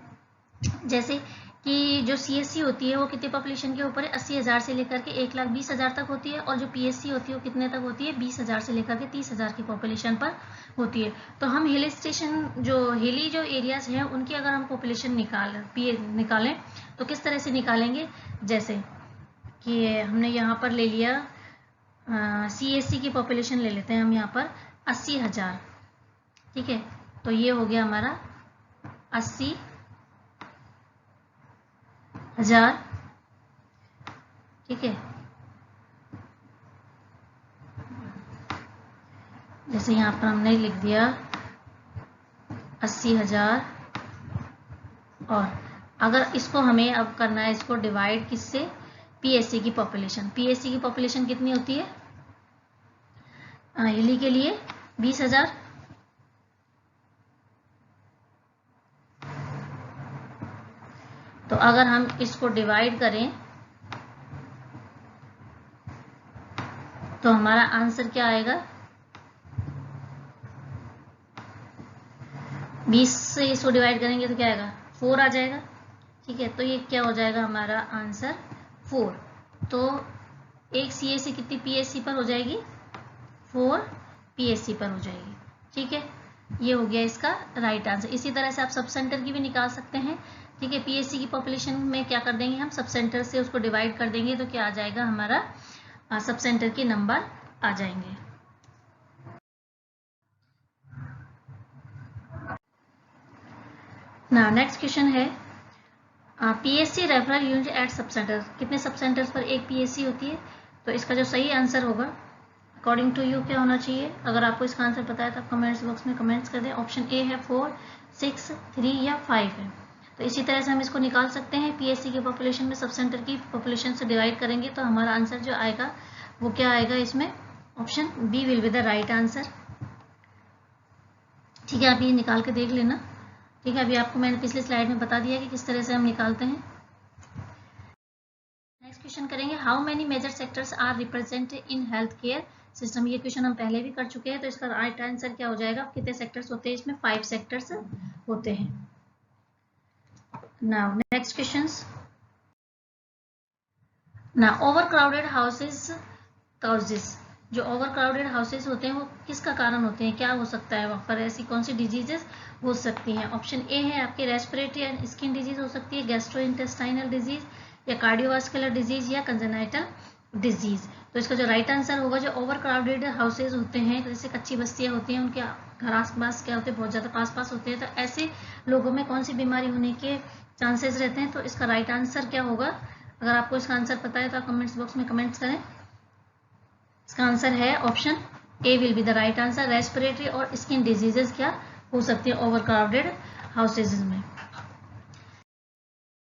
जैसे कि जो CSC होती है वो कितनी पॉपुलेशन के ऊपर है, 80,000 से लेकर के 1,20,000 तक होती है, और जो PSC होती है वो कितने तक होती है, 20,000 से लेकर के 30,000 की पॉपुलेशन पर होती है। तो हम हिल स्टेशन जो हिली जो एरियाज हैं उनकी अगर हम पॉपुलेशन निकालें तो किस तरह से निकालेंगे, जैसे कि हमने यहाँ पर ले लिया CSC की पॉपुलेशन ले लेते हैं हम यहाँ पर 80,000। ठीक है, तो ये हो गया हमारा 80,000। ठीक है, जैसे यहाँ पर हमने लिख दिया 80,000, और अगर इसको हमें अब करना है इसको डिवाइड किससे, PSC की पॉपुलेशन। PSC की पॉपुलेशन कितनी होती है हिली के लिए 20,000। तो अगर हम इसको डिवाइड करें तो हमारा आंसर क्या आएगा, 20 से इसको डिवाइड करेंगे तो क्या आएगा, 4 आ जाएगा। ठीक है, तो ये क्या हो जाएगा हमारा आंसर 4। तो एक CSC कितनी PSC पर हो जाएगी, 4 PSC पर हो जाएगी। ठीक है, ये हो गया इसका राइट आंसर। इसी तरह से आप सब सेंटर की भी निकाल सकते हैं। ठीक है, PSC की पॉपुलेशन में क्या कर देंगे हम, सब सेंटर से उसको डिवाइड कर देंगे तो क्या आ जाएगा हमारा, सब सेंटर के नंबर आ जाएंगे। ना नेक्स्ट क्वेश्चन है, PSC referral unit at sub centre, कितने सब सेंटर्स पर एक PSC होती है? तो इसका जो सही आंसर होगा अकॉर्डिंग टू यू क्या होना चाहिए? अगर आपको इसका आंसर पता है तो आप कमेंट्स बॉक्स में कमेंट्स कर दें। ऑप्शन ए है 4, 6, 3 या 5 है। तो इसी तरह से हम इसको निकाल सकते हैं। PSC की पॉपुलेशन में सब सेंटर की पॉपुलेशन से डिवाइड करेंगे तो हमारा आंसर जो आएगा वो क्या आएगा इसमें? Option B will be the right answer. ठीक है, आप ये निकाल के देख लेना। ठीक है, अभी आपको मैंने पिछले स्लाइड में बता दिया कि किस तरह से हम निकालते हैं। नेक्स्ट क्वेश्चन करेंगे, how many major sectors are represented in health care system. ये क्वेश्चन हम पहले भी कर चुके हैं, तो इसका राइट आंसर क्या हो जाएगा? कितने सेक्टर्स होते हैं इसमें? 5 सेक्टर्स होते हैं। Now next questions. ना ओवर क्राउडेड हाउसेस काउजेस, जो ओवर क्राउडेड हाउसेस होते हैं वो किसका कारण होते हैं? क्या हो सकता है वहाँ पर? ऐसी कौन सी डिजीजेस हो सकती हैं? ऑप्शन ए है आपके रेस्पिरेटरी एंड स्किन डिजीज हो सकती है, गैस्ट्रोइंटेस्टाइनल डिजीज या कार्डियोवास्कुलर डिजीज या कंजेनाइटल डिजीज। तो इसका जो राइट आंसर होगा, जो ओवर क्राउडेड हाउसेज होते हैं, जैसे कच्ची बस्तियां होती हैं, उनके घर आस पास क्या होते हैं? बहुत ज़्यादा पास पास होते हैं। तो ऐसे लोगों में कौन सी बीमारी होने के चांसेस रहते हैं? तो इसका राइट आंसर क्या होगा? अगर आपको इसका आंसर पता है तो आप कमेंट्स बॉक्स में कमेंट्स करें। इसका आंसर है option A will be the right answer. Respiratory और स्किन डिजीजेस क्या हो सकती है ओवर क्राउडेड हाउसेज में।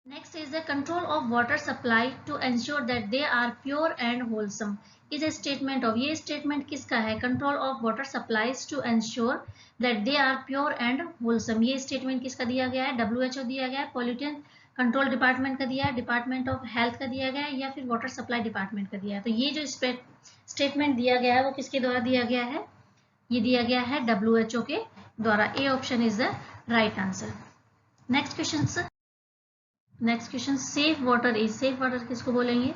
Next is the control of water supply to ensure that they are pure and wholesome is a statement of, ये स्टेटमेंट किसका है? Control of water supplies to ensure that they are pure and wholesome, ये स्टेटमेंट किसका दिया गया है? WHO दिया गया है, पॉल्यूशन कंट्रोल डिपार्टमेंट का दिया है, डिपार्टमेंट ऑफ हेल्थ का दिया गया है, या फिर वाटर सप्लाई डिपार्टमेंट का दिया है? तो ये जो स्टेटमेंट दिया गया है वो किसके द्वारा दिया गया है? ये दिया गया है WHO के द्वारा। A option is the right answer. Next question, safe water is, safe water किसको बोलेंगे?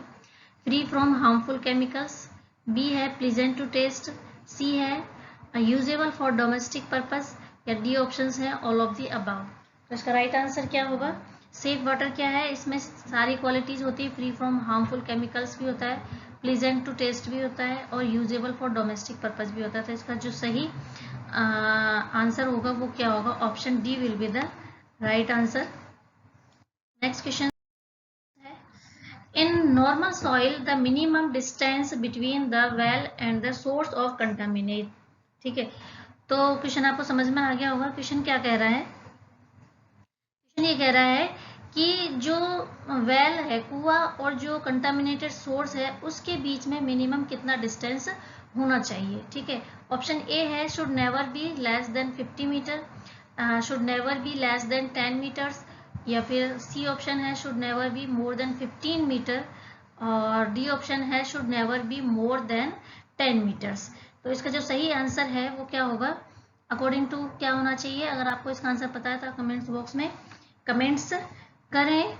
Free from harmful chemicals, B है प्लीजेंट टू टेस्ट, सी है यूजेबल फॉर डोमेस्टिक पर्पस, या डी ऑप्शन है ऑल ऑफ दी अबव। तो इसका राइट आंसर क्या होगा? सेफ वाटर क्या है? इसमें सारी क्वालिटीज होती है, फ्री फ्रॉम हार्मफुल केमिकल्स भी होता है, प्लीजेंट टू टेस्ट भी होता है, और यूजेबल फॉर डोमेस्टिक पर्पस भी होता है। तो इसका जो सही आंसर होगा वो क्या होगा? Option D will be the right answer. Next question है, in normal soil the minimum distance between the well and the source of contaminate. ठीक है, तो क्वेश्चन आपको समझ में आ गया होगा। क्वेश्चन क्या कह रहा है? क्वेश्चन ये कह रहा है कि जो वेल है, कुआं, और जो कंटामिनेटेड सोर्स है उसके बीच में मिनिमम कितना डिस्टेंस होना चाहिए? ठीक है, ऑप्शन ए है should never be less than 50 metre, should never be less than 10 metres, या फिर सी ऑप्शन है should never be more than 15 metre, और डी ऑप्शन है should never be more than 10 metres. तो इसका जो सही आंसर है वो क्या होगा? अकॉर्डिंग टू क्या होना चाहिए? अगर आपको इसका आंसर पता है तो कमेंट्स बॉक्स में कमेंट्स करें।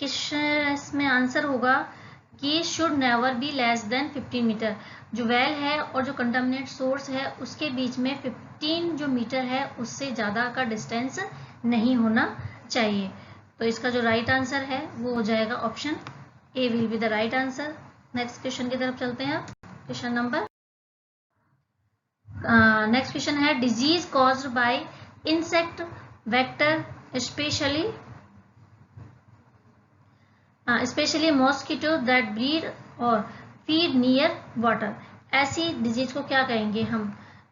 इसमें आंसर होगा कि should never be less than 15 metre. जो वेल है और जो कंटामिनेट सोर्स है उसके बीच में 15 जो मीटर है उससे ज़्यादा का डिस्टेंस नहीं होना चाहिए। तो इसका जो राइट आंसर है वो हो जाएगा option A will be the right answer. Next question की तरफ चलते हैं। क्वेश्चन नंबर नेक्स्ट क्वेश्चन है, disease caused by insect vector specially mosquito that breed और फीड नियर वाटर। ऐसी डिजीज को क्या कहेंगे हम?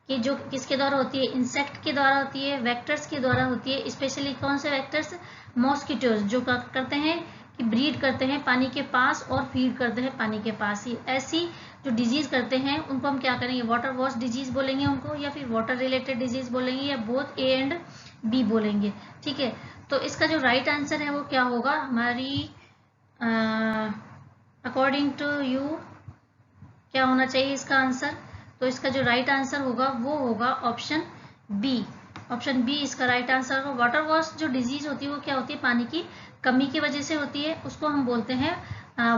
कि जो किसके द्वारा होती है? इंसेक्ट के द्वारा होती है, वेक्टर्स के द्वारा होती है। स्पेशली कौन से वेक्टर्स? मॉस्किटोज, जो क्या करते हैं कि ब्रीड करते हैं पानी के पास और फीड करते हैं पानी के पास ही। ऐसी जो डिजीज करते हैं उनको हम क्या करेंगे? वाटर वॉश डिजीज बोलेंगे उनको, या फिर वाटर रिलेटेड डिजीज बोलेंगे, या बोथ ए एंड बी बोलेंगे। ठीक है, तो इसका जो राइट आंसर है वो क्या होगा? हमारी अकॉर्डिंग टू यू क्या होना चाहिए इसका आंसर? तो इसका जो राइट आंसर होगा वो होगा ऑप्शन बी। ऑप्शन बी इसका राइट आंसर होगा। वाटर वॉश जो डिजीज होती है वो क्या होती है? पानी की कमी की वजह से होती है, उसको हम बोलते हैं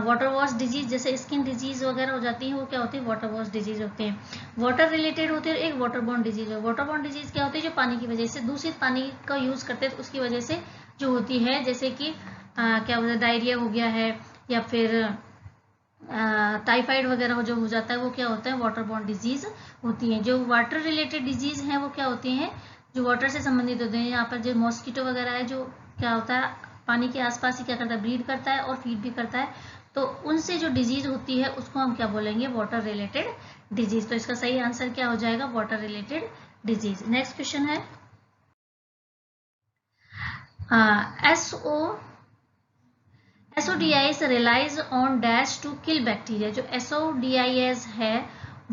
वाटर वॉश डिजीज। जैसे स्किन डिजीज वगैरह हो जाती है वो क्या होती है? वाटर वॉश डिजीज होती है। वाटर रिलेटेड होती है, एक वाटर बॉर्न डिजीज है। वाटर बॉर्न डिजीज क्या होती है? जो पानी की वजह से, दूषित पानी का यूज करते हैं तो उसकी वजह से जो होती है, जैसे कि क्या बोलते हैं, डायरिया हो गया है, या फिर टाइफाइड वगैरह जो हो जाता है वो क्या होता है? वाटर बॉर्न डिजीज होती है। जो वाटर रिलेटेड डिजीज हैं वो क्या होती हैं? जो वाटर से संबंधित होते हैं। यहाँ पर जो मॉस्किटो वगैरह है, जो क्या होता है? पानी के आसपास ही क्या करता है, ब्रीड करता है और फीड भी करता है। तो उनसे जो डिजीज होती है उसको हम क्या बोलेंगे, वाटर रिलेटेड डिजीज। तो इसका सही आंसर क्या हो जाएगा, water related disease. Next question है SODIs relies on dash to kill bacteria। जो SODIs है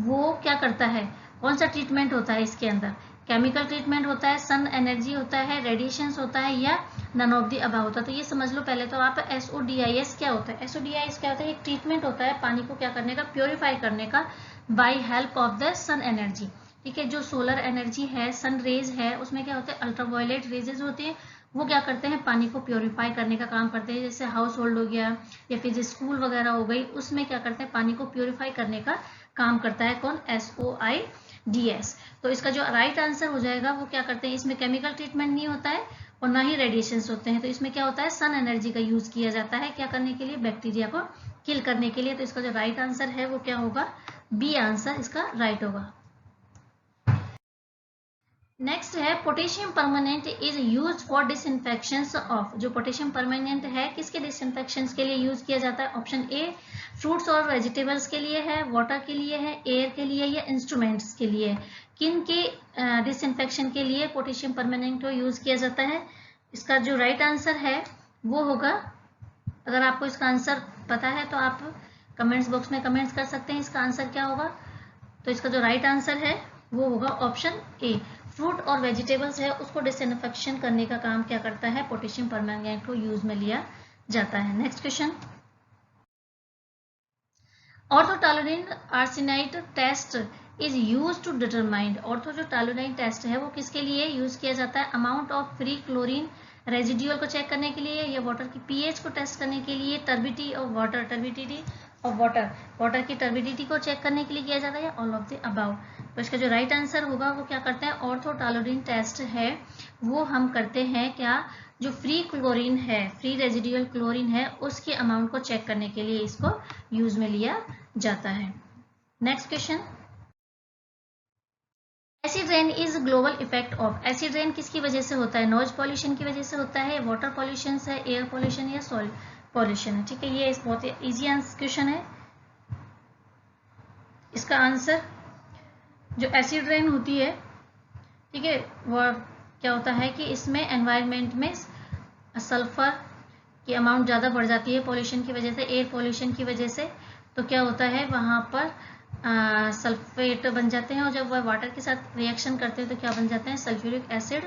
वो क्या करता है, कौन सा ट्रीटमेंट होता है इसके अंदर, केमिकल ट्रीटमेंट होता है, सन एनर्जी होता है, रेडिएशन होता है, या नन ऑफ द अबव होता है। तो ये समझ लो पहले तो आप SODIs क्या होता है। SODIs क्या होता है, एक ट्रीटमेंट होता है पानी को क्या करने का, प्योरीफाई करने का by help of the sun energy. ठीक है, जो सोलर एनर्जी है, सन रेज है, उसमें क्या होता है, अल्ट्रावायलेट रेजेस होते हैं, वो क्या करते हैं, पानी को प्योरीफाई करने का काम करते हैं। जैसे हाउस होल्ड हो गया या फिर स्कूल वगैरह हो गई, उसमें क्या करते हैं, पानी को प्योरीफाई करने का काम करता है कौन, SOIDS। तो इसका जो राइट आंसर हो जाएगा वो क्या करते हैं, इसमें केमिकल ट्रीटमेंट नहीं होता है और ना ही रेडिएशंस होते हैं। तो इसमें क्या होता है, सन एनर्जी का यूज किया जाता है क्या करने के लिए, बैक्टीरिया को किल करने के लिए। तो इसका जो राइट आंसर है वो क्या होगा, बी आंसर इसका राइट होगा। नेक्स्ट है potassium permanent is use for disinfection of. जो पोटेशियम परमानेंट है किसके डिसइंफेक्शन के लिए यूज किया जाता है, ऑप्शन ए फ्रूट्स और वेजिटेबल्स के लिए है, वाटर के लिए है, एयर के लिए, या इंस्ट्रूमेंट्स के लिए। किन के डिसइंफेक्शन के लिए पोटेशियम परमानेंट को यूज किया जाता है। इसका जो राइट आंसर है वो होगा, अगर आपको इसका आंसर पता है तो आप कमेंट्स बॉक्स में कमेंट्स कर सकते हैं इसका आंसर क्या होगा। तो इसका जो राइट आंसर है वो होगा ऑप्शन ए, फ्रूट और वेजिटेबल्स है उसको डिसइंफेक्शन करने का काम क्या करता है, पोटेशियम परमैंगनेट को यूज में लिया जाता है। Next question, orthotolidine arsenide test is use to determine. Ortho जो टॉलुरिन टेस्ट है वो किसके लिए यूज किया जाता है, amount of free chlorine residual को चेक करने के लिए, या वाटर की पीएच को टेस्ट करने के लिए, turbidity of water, turbidity of water, water की टर्बिडिटी को चेक करने के लिए किया जाता है, या ऑल ऑफ द अबाउ। तो इसका जो राइट आंसर होगा वो क्या करते हैं, ऑर्थोटॉलुरिन टेस्ट है वो हम करते हैं क्या, जो फ्री क्लोरीन है, फ्री रेजिडुअल क्लोरीन है उसके अमाउंट को चेक करने के लिए इसको यूज में लिया जाता है। Next question, acid rain is global effect of. Acid rain किसकी वजह से होता है, नॉइज पॉल्यूशन की वजह से होता है, वाटर पॉल्यूशन है, एयर पॉल्यूशन या सॉइल पॉल्यूशन है। ठीक है, ये बहुत इजी क्वेश्चन है। इसका आंसर जो एसिड रेन होती है, ठीक है, वो क्या होता है कि इसमें एनवायरनमेंट में सल्फर की अमाउंट ज़्यादा बढ़ जाती है पॉल्यूशन की वजह से, एयर पॉल्यूशन की वजह से। तो क्या होता है वहाँ पर सल्फेट बन जाते हैं और जब वह वाटर के साथ रिएक्शन करते हैं तो क्या बन जाते हैं, सल्फ्यूरिक एसिड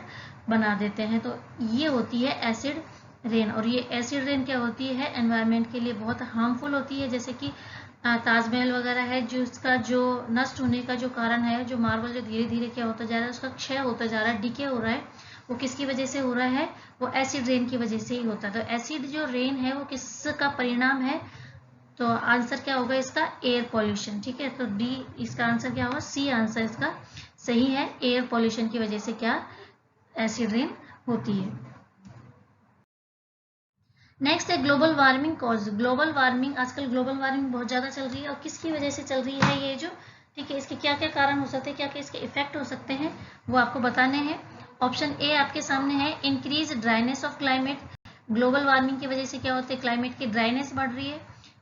बना देते हैं। तो ये होती है एसिड रेन। और ये एसिड रेन क्या होती है, एनवायरनमेंट के लिए बहुत हार्मफुल होती है। जैसे कि ताजमहल वगैरह है जो उसका जो नष्ट होने का जो कारण है, जो मार्बल जो धीरे धीरे क्या होता जा रहा है, उसका क्षय होता जा रहा है, डिके हो रहा है, वो किसकी वजह से हो रहा है, वो एसिड रेन की वजह से ही होता है। तो एसिड जो रेन है वो किसका परिणाम है, तो आंसर क्या होगा इसका, एयर पॉल्यूशन। ठीक है, तो डी इसका आंसर क्या होगा, सी आंसर इसका सही है, एयर पॉल्यूशन की वजह से क्या एसिड रेन होती है। नेक्स्ट है global warming cause. Global warming, आजकल ग्लोबल वार्मिंग बहुत ज्यादा चल रही है और किसकी वजह से चल रही है ये जो, ठीक है, इसके क्या क्या कारण हो सकते हैं, क्या क्या इसके इफेक्ट हो सकते हैं वो आपको बताने हैं। ऑप्शन ए आपके सामने है, increase dryness of climate. Global warming की वजह से क्या होता है, क्लाइमेट की ड्राइनेस बढ़ रही है।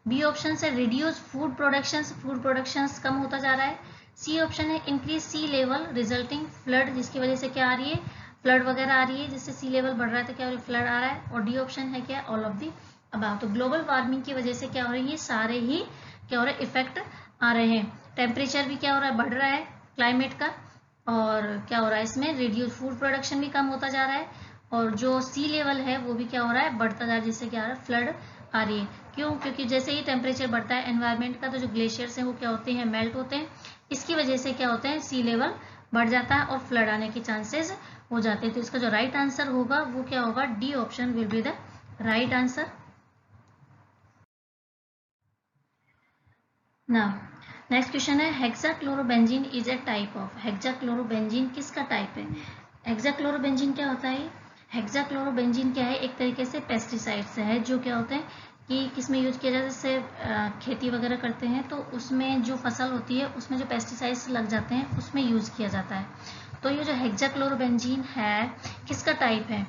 बी ऑप्शन है reduce food production, food production कम होता जा रहा है। सी ऑप्शन है increase sea level resulting flood, जिसकी वजह से क्या आ रही है, फ्लड वगैरह आ रही है, जिससे सी लेवल बढ़ रहा है तो क्या हो रहा है, फ्लड आ रहा है। और डी ऑप्शन है क्या, ऑल ऑफ दी अबाव। तो ग्लोबल वार्मिंग की वजह से क्या हो रही है, सारे ही क्या हो रहा है, इफेक्ट आ रहे हैं। टेम्परेचर भी क्या हो रहा है, बढ़ रहा है क्लाइमेट का, और क्या हो रहा है इसमें, रिड्यूस फूड प्रोडक्शन भी कम होता जा रहा है, और जो सी लेवल है वो भी क्या हो रहा है, बढ़ता जा रहा है, जिससे क्या आ रहा है, फ्लड आ रही है। क्यों, क्योंकि जैसे ही टेम्परेचर बढ़ता है एनवायरनमेंट का, तो जो ग्लेशियर्स हैं वो क्या होते हैं, मेल्ट होते हैं। इसकी वजह से क्या होते हैं, सी लेवल बढ़ जाता है और फ्लड आने के चांसेस हो जाते हैं। तो इसका जो राइट आंसर होगा वो क्या होगा, D option will be the right answer. Now next question है, हेक्साक्लोरोबेंजीन इज ए टाइप ऑफ। हेक्साक्लोरोबेंजीन किसका टाइप है, हेक्साक्लोरोबेंजीन क्या होता है, हेक्साक्लोरोबेंजीन क्या है, एक तरीके से पेस्टिसाइड्स है जो क्या होते हैं कि किसमें यूज किया जाता है, जैसे खेती वगैरह करते हैं तो उसमें जो फसल होती है उसमें जो पेस्टिसाइड्स लग जाते हैं उसमें यूज किया जाता है। तो ये जो हेक्साक्लोरोबेंजीन है किसका टाइप है,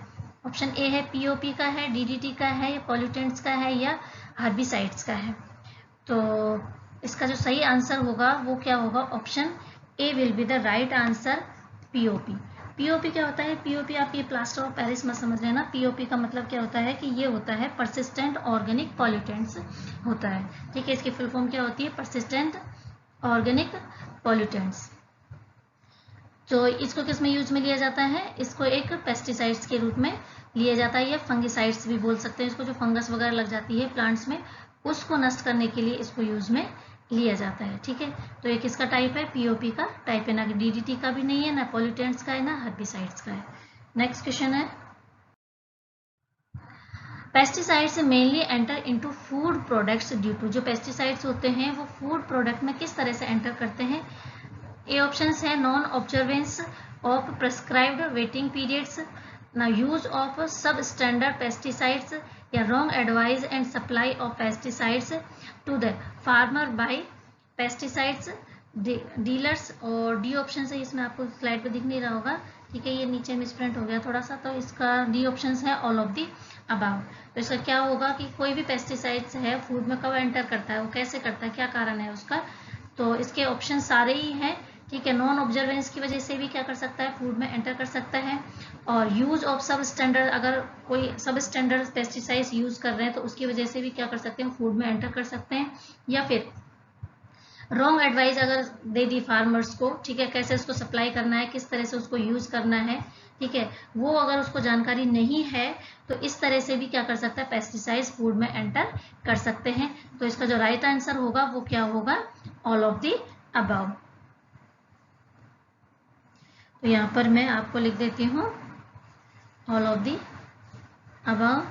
ऑप्शन ए है पीओपी का है, डीडीटी का है, या पॉल्यूटेंट्स का है, या हर्बिसाइड्स का है। तो इसका जो सही आंसर होगा वो क्या होगा, option A will be the right answer, POP. POP क्या होता है, पीओपी आप ये प्लास्टर ऑफ पेरिस मत समझ लेना। पीओपी का मतलब क्या होता है कि ये होता है परसिस्टेंट ऑर्गेनिक पॉल्यूटेंट्स होता है, ठीक है। इसकी फुल फॉर्म क्या होती है, परसिस्टेंट ऑर्गेनिक पॉल्यूटेंट्स। तो इसको किस में यूज में लिया जाता है, इसको एक पेस्टिसाइड्स के रूप में लिया जाता है, या फंगिसाइड्स भी बोल सकते हैं इसको। जो फंगस वगैरह लग जाती है प्लांट्स में, उसको नष्ट करने के लिए इसको यूज में लिया जाता है, ठीक है। तो एक इसका टाइप है, पीओपी का टाइप है, ना डीडीटी का भी नहीं है, ना पॉल्यूटेंट्स का है, ना हर्बिसाइड्स का है। नेक्स्ट क्वेश्चन है, pesticides mainly enter into food products due to. जो पेस्टिसाइड्स होते हैं वो फूड प्रोडक्ट में किस तरह से एंटर करते हैं। ए ऑप्शन है non observance of prescribed waiting periods, ना use of sub standard pesticides, या wrong advice and supply of pesticides to the farmer by pesticides dealers. और डी ऑप्शन है, इसमें आपको स्लाइड पे दिख नहीं रहा होगा, ठीक है, ये नीचे मिसप्रिंट हो गया थोड़ा सा, तो इसका डी ऑप्शन है ऑल ऑफ दी अबाव। तो इसका क्या होगा कि कोई भी पेस्टिसाइड्स है फूड में कब एंटर करता है, वो कैसे करता है, क्या कारण है उसका। तो इसके ऑप्शन सारे ही हैं, ठीक है। नॉन ऑब्जर्वेंस की वजह से भी क्या कर सकता है, फूड में एंटर कर सकता है। और यूज ऑफ सब स्टैंडर्ड, अगर कोई सब स्टैंडर्ड पेस्टिसाइड्स यूज कर रहे हैं तो उसकी वजह से भी क्या कर सकते हैं, फूड में एंटर कर सकते हैं। या फिर रॉन्ग एडवाइस अगर दे दी फार्मर्स को, ठीक है, कैसे उसको सप्लाई करना है, किस तरह से उसको यूज करना है, ठीक है, वो अगर उसको जानकारी नहीं है तो इस तरह से भी क्या कर सकता है, पेस्टिसाइड्स फूड में एंटर कर सकते हैं। तो इसका जो राइट आंसर होगा वो क्या होगा, ऑल ऑफ दी अबव। तो यहाँ पर मैं आपको लिख देती हूँ ऑल ऑफ दी अबव।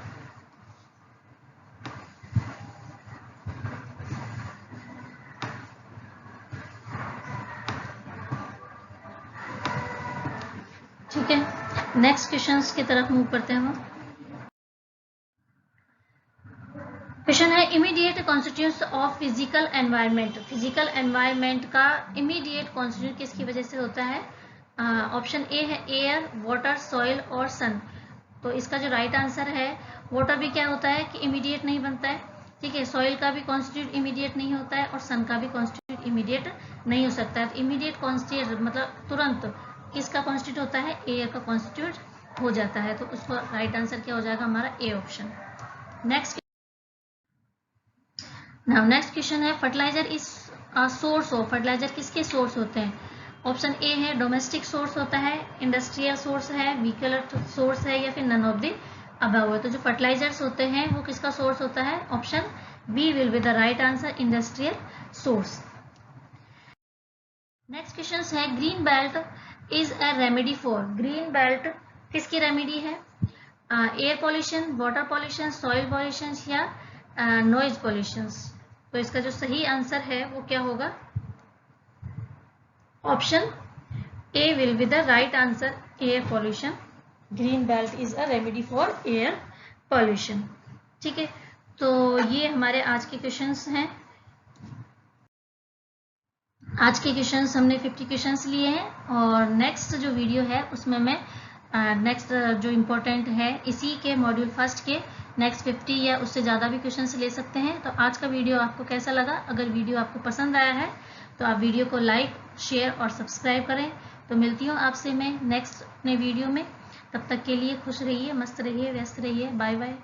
ठीक है, नेक्स्ट क्वेश्चंस की तरफ मूव करते हैं हम। क्वेश्चन है, immediate constituents of physical environment. Physical environment का इमीडिएट कॉन्स्टिट्यूएंट किसकी वजह से होता है। ऑप्शन ए है एयर, वाटर, सॉइल और सन। तो इसका जो राइट आंसर है, वाटर भी क्या होता है कि इमीडिएट नहीं बनता है, ठीक है, सॉइल का भी कॉन्स्टिट्यूट इमीडिएट नहीं होता है, और सन का भी कॉन्स्टिट्यूट इमीडिएट नहीं हो सकता है। इमीडिएट कॉन्स्टिट्यूट मतलब तुरंत किसका कॉन्स्टिट्यूट होता है, एयर का कॉन्स्टिट्यूट हो जाता है। तो उसको राइट आंसर क्या हो जाएगा हमारा, A option. Next next question है, fertilizer is source of. Fertilizer किसके सोर्स होते हैं। ऑप्शन ए है डोमेस्टिक सोर्स होता है, इंडस्ट्रियल सोर्स है, व्हीकल सोर्स है, या फिर नन ऑफ द अबव है। तो जो फर्टिलाइजर्स होते हैं वो किसका सोर्स होता है, option B will be the right answer, industrial source. Next question है, green belt is a remedy for. Green belt किसकी रेमेडी है, air pollution, water pollution, soil pollution, या नॉइज पॉल्यूशन। तो इसका जो सही आंसर है वो क्या होगा, option A will be the right answer, air pollution. Green belt is a remedy for air pollution, ठीक है। तो ये हमारे आज के क्वेश्चंस हैं। आज के क्वेश्चंस हमने 50 क्वेश्चंस लिए हैं, और नेक्स्ट जो वीडियो है उसमें मैं नेक्स्ट जो इम्पोर्टेंट है इसी के मॉड्यूल फर्स्ट के नेक्स्ट 50 या उससे ज़्यादा भी क्वेश्चंस ले सकते हैं। तो आज का वीडियो आपको कैसा लगा, अगर वीडियो आपको पसंद आया है तो आप वीडियो को लाइक, शेयर और सब्सक्राइब करें। तो मिलती हूँ आपसे मैं नेक्स्ट अपने वीडियो में, तब तक के लिए खुश रहिए, मस्त रहिए, व्यस्त रहिए, बाय बाय।